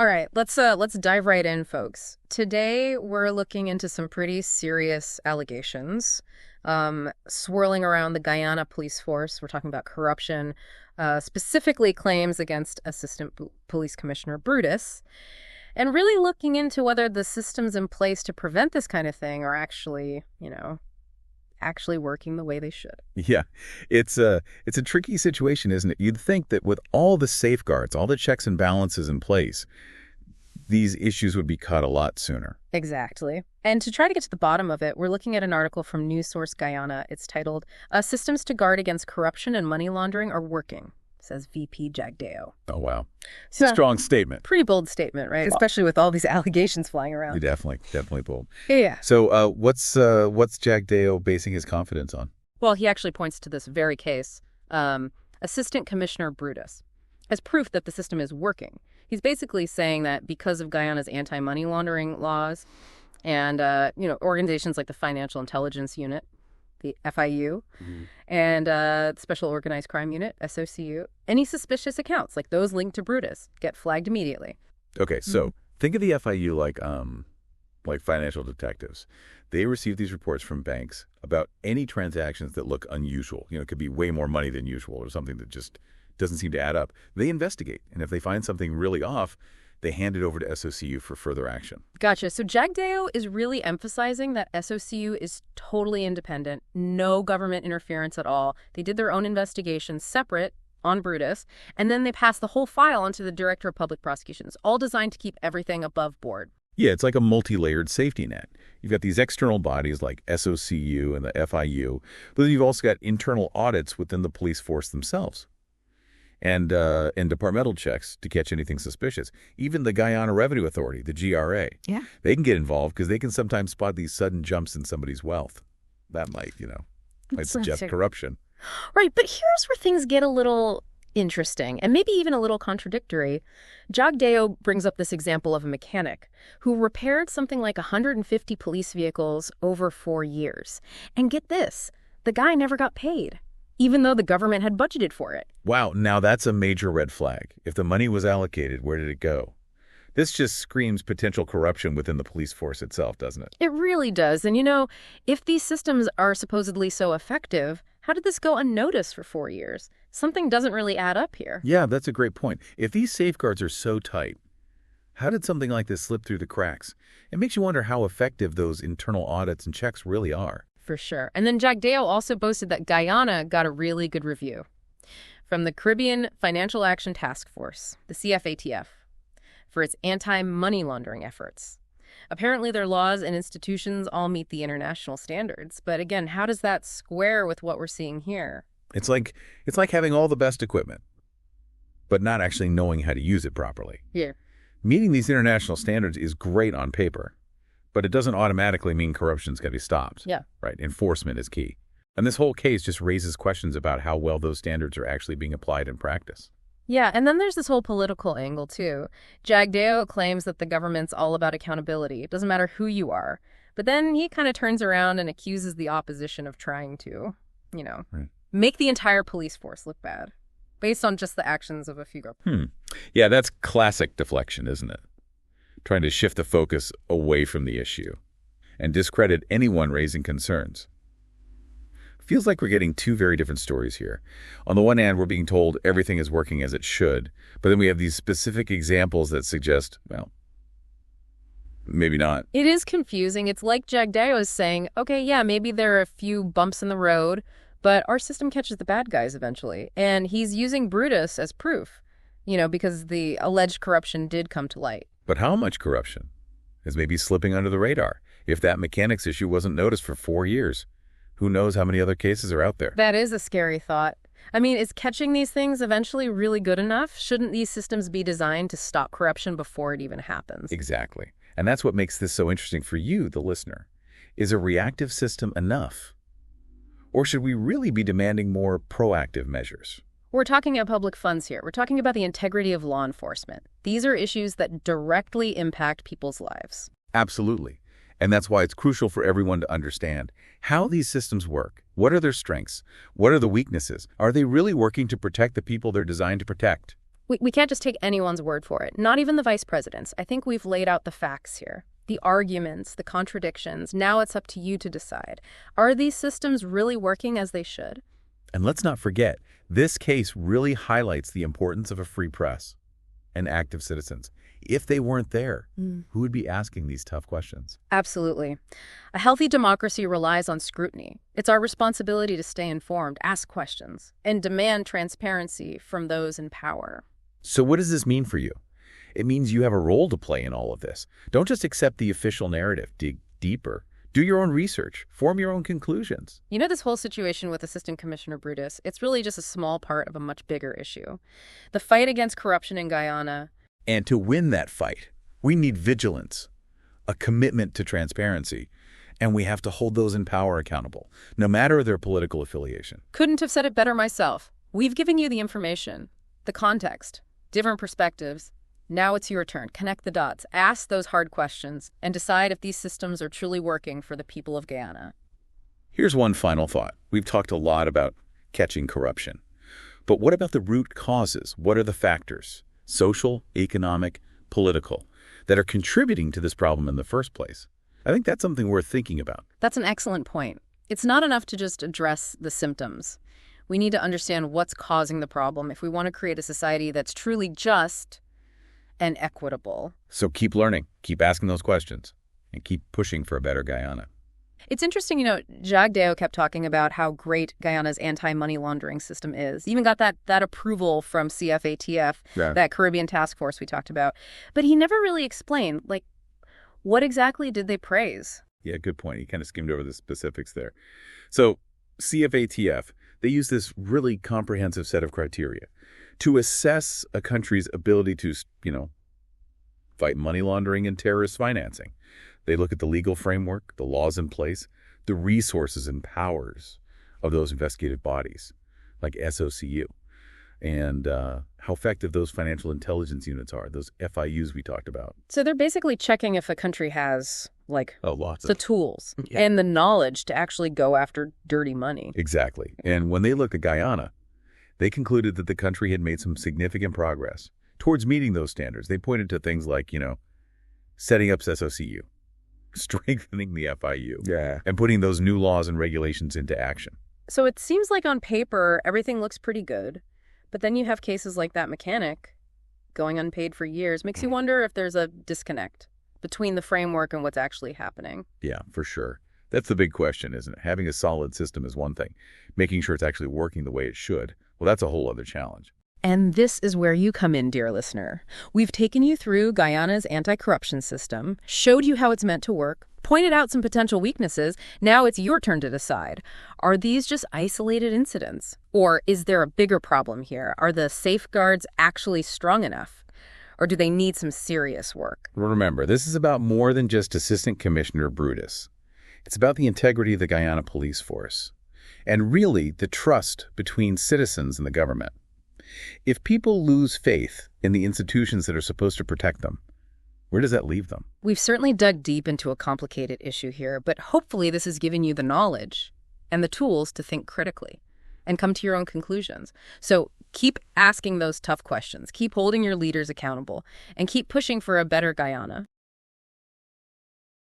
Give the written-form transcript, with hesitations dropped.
All right, let's dive right in, folks. Today we're looking into some pretty serious allegations swirling around the Guyana police force. We're talking about corruption, specifically claims against Assistant Police Commissioner Brutus, and really looking into whether the systems in place to prevent this kind of thing are actually, actually working the way they should. Yeah, it's a tricky situation, isn't it? You'd think that with all the safeguards, all the checks and balances in place, these issues would be caught a lot sooner. Exactly. And to try to get to the bottom of it, we're looking at an article from News Source Guyana. It's titled, Systems to Guard Against Corruption and Money Laundering Are Working, says VP Jagdeo. Oh, wow. It's a strong statement. Pretty bold statement, right? Especially with all these allegations flying around. Definitely bold. Yeah. So what's Jagdeo basing his confidence on? Well, he actually points to this very case. Assistant Commissioner Brutus as proof that the system is working. He's basically saying that because of Guyana's anti-money laundering laws and, organizations like the Financial Intelligence Unit, the FIU, and Special Organized Crime Unit, SOCU, any suspicious accounts, like those linked to Brutus, get flagged immediately. Okay, so think of the FIU like financial detectives. They receive these reports from banks about any transactions that look unusual. It could be way more money than usual or something that just doesn't seem to add up. They investigate, and if they find something really off, they hand it over to SOCU for further action. Gotcha. So Jagdeo is really emphasizing that SOCU is totally independent, no government interference at all. They did their own investigation separate on Brutus, and then they passed the whole file onto the Director of Public Prosecutions, all designed to keep everything above board. Yeah, it's like a multi-layered safety net. You've got these external bodies like SOCU and the FIU, but then you've also got internal audits within the police force themselves. And departmental checks to catch anything suspicious. Even the Guyana Revenue Authority, the GRA, they can get involved because they can sometimes spot these sudden jumps in somebody's wealth. That might suggest corruption. Right, but here's where things get a little interesting and maybe even a little contradictory. Jagdeo brings up this example of a mechanic who repaired something like 150 police vehicles over 4 years. And get this, the guy never got paid, even though the government had budgeted for it. Wow, now that's a major red flag. If the money was allocated, where did it go? This just screams potential corruption within the police force itself, doesn't it? It really does. And if these systems are supposedly so effective, how did this go unnoticed for 4 years? Something doesn't really add up here. Yeah, that's a great point. If these safeguards are so tight, how did something like this slip through the cracks? It makes you wonder how effective those internal audits and checks really are. For sure. And then Jagdeo also boasted that Guyana got a really good review from the Caribbean Financial Action Task Force, the CFATF, for its anti-money laundering efforts. Apparently their laws and institutions all meet the international standards. But again, how does that square with what we're seeing here? It's like having all the best equipment, but not actually knowing how to use it properly. Yeah. Meeting these international standards is great on paper, but it doesn't automatically mean corruption's got to be stopped. Yeah. Right. Enforcement is key. And this whole case just raises questions about how well those standards are actually being applied in practice. Yeah, and then there's this whole political angle, too. Jagdeo claims that the government's all about accountability. It doesn't matter who you are. But then he kind of turns around and accuses the opposition of trying to, make the entire police force look bad, based on just the actions of a few groups. Yeah, that's classic deflection, isn't it? Trying to shift the focus away from the issue and discredit anyone raising concerns. Feels like we're getting two very different stories here. On the one hand, we're being told everything is working as it should, but then we have these specific examples that suggest, well, maybe not. It is confusing. It's like Jagdeo is saying, okay, yeah, maybe there are a few bumps in the road, but our system catches the bad guys eventually. And he's using Brutus as proof, because the alleged corruption did come to light. But how much corruption is maybe slipping under the radar? If that mechanics issue wasn't noticed for 4 years, who knows how many other cases are out there? That is a scary thought. I mean, is catching these things eventually really good enough? Shouldn't these systems be designed to stop corruption before it even happens? Exactly. And that's what makes this so interesting for you, the listener. Is a reactive system enough? Or should we really be demanding more proactive measures? We're talking about public funds here. We're talking about the integrity of law enforcement. These are issues that directly impact people's lives. Absolutely. And that's why it's crucial for everyone to understand how these systems work. What are their strengths? What are the weaknesses? Are they really working to protect the people they're designed to protect? We can't just take anyone's word for it, not even the vice presidents. I think we've laid out the facts here. The arguments, the contradictions. Now it's up to you to decide. Are these systems really working as they should? And let's not forget, this case really highlights the importance of a free press and active citizens. If they weren't there, who would be asking these tough questions? Absolutely. A healthy democracy relies on scrutiny. It's our responsibility to stay informed, ask questions, and demand transparency from those in power. So what does this mean for you? It means you have a role to play in all of this. Don't just accept the official narrative. Dig deeper. Do your own research. Form your own conclusions. You know, this whole situation with Assistant Commissioner Brutus, it's really just a small part of a much bigger issue. The fight against corruption in Guyana. And to win that fight, we need vigilance, a commitment to transparency, and we have to hold those in power accountable, no matter their political affiliation. Couldn't have said it better myself. We've given you the information, the context, different perspectives. Now it's your turn. Connect the dots, ask those hard questions, and decide if these systems are truly working for the people of Guyana. Here's one final thought. We've talked a lot about catching corruption. But what about the root causes? What are the factors, social, economic, political, that are contributing to this problem in the first place? I think that's something worth thinking about. That's an excellent point. It's not enough to just address the symptoms. We need to understand what's causing the problem if we want to create a society that's truly just and equitable. So keep learning, keep asking those questions, and keep pushing for a better Guyana. It's interesting, Jagdeo kept talking about how great Guyana's anti-money laundering system is. Even got that approval from CFATF, that Caribbean task force we talked about. But he never really explained, what exactly did they praise? Yeah, good point. He kind of skimmed over the specifics there. So CFATF, they use this really comprehensive set of criteria to assess a country's ability to, fight money laundering and terrorist financing. They look at the legal framework, the laws in place, the resources and powers of those investigative bodies, like SOCU, and how effective those financial intelligence units are, those FIUs we talked about. So they're basically checking if a country has, lots the tools and the knowledge to actually go after dirty money. Exactly. And when they looked at Guyana, they concluded that the country had made some significant progress towards meeting those standards. They pointed to things like, setting up SOCU, strengthening the FIU, and putting those new laws and regulations into action. So it seems like on paper, everything looks pretty good. But then you have cases like that mechanic going unpaid for years. Makes you wonder if there's a disconnect between the framework and what's actually happening. Yeah, for sure. That's the big question, isn't it? Having a solid system is one thing. Making sure it's actually working the way it should, well, that's a whole other challenge. And this is where you come in, dear listener. We've taken you through Guyana's anti-corruption system, showed you how it's meant to work, pointed out some potential weaknesses. Now it's your turn to decide. Are these just isolated incidents? Or is there a bigger problem here? Are the safeguards actually strong enough? Or do they need some serious work? Remember, this is about more than just Assistant Commissioner Brutus. It's about the integrity of the Guyana police force, and really the trust between citizens and the government. If people lose faith in the institutions that are supposed to protect them, where does that leave them? We've certainly dug deep into a complicated issue here, but hopefully this has given you the knowledge and the tools to think critically and come to your own conclusions. So keep asking those tough questions, keep holding your leaders accountable, and keep pushing for a better Guyana.